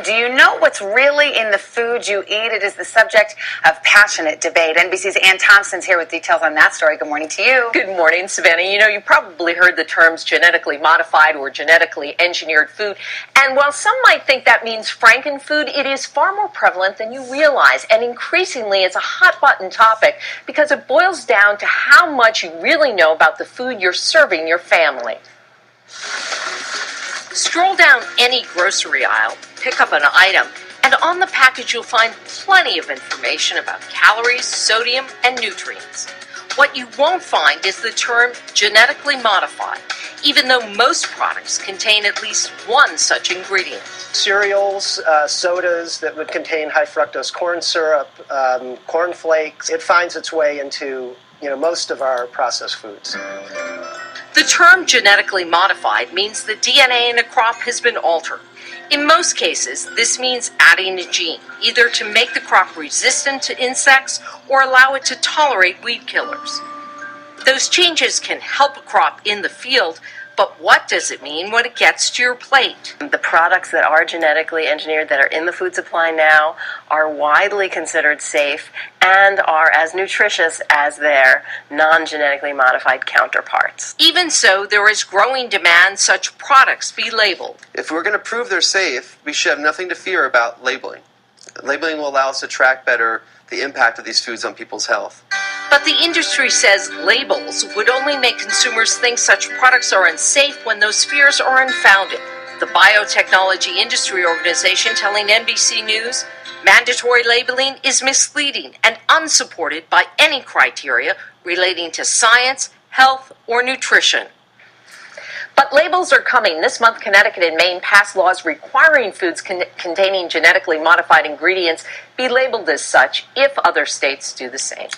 Do you know what's really in the food you eat? It is the subject of passionate debate. NBC's Ann Thompson's here with details on that story. Good morning to you. Good morning, Savannah. You know, you probably heard the terms genetically modified or genetically engineered food. And while some might think that means frankenfood, it is far more prevalent than you realize. And increasingly, it's a hot button topic because it boils down to how much you really know about the food you're serving your family. Stroll down any grocery aisle, pick up an item, and on the package you'll find plenty of information about calories, sodium, and nutrients. What you won't find is the term genetically modified, even though most products contain at least one such ingredient. Cereals, sodas that would contain high fructose corn syrup, corn flakes, it finds its way into most of our processed foods. The term genetically modified means the DNA in a crop has been altered. In most cases, this means adding a gene, either to make the crop resistant to insects or allow it to tolerate weed killers. Those changes can help a crop in the field, but what does it mean when it gets to your plate? The products that are genetically engineered that are in the food supply now are widely considered safe and are as nutritious as their non-genetically modified counterparts. Even so, there is growing demand such products be labeled. If we're going to prove they're safe, we should have nothing to fear about labeling. Labeling will allow us to track better the impact of these foods on people's health. But the industry says labels would only make consumers think such products are unsafe when those fears are unfounded. The Biotechnology Industry Organization telling NBC News, mandatory labeling is misleading and unsupported by any criteria relating to science, health, or nutrition. But labels are coming. This month, Connecticut and Maine passed laws requiring foods containing genetically modified ingredients be labeled as such if other states do the same.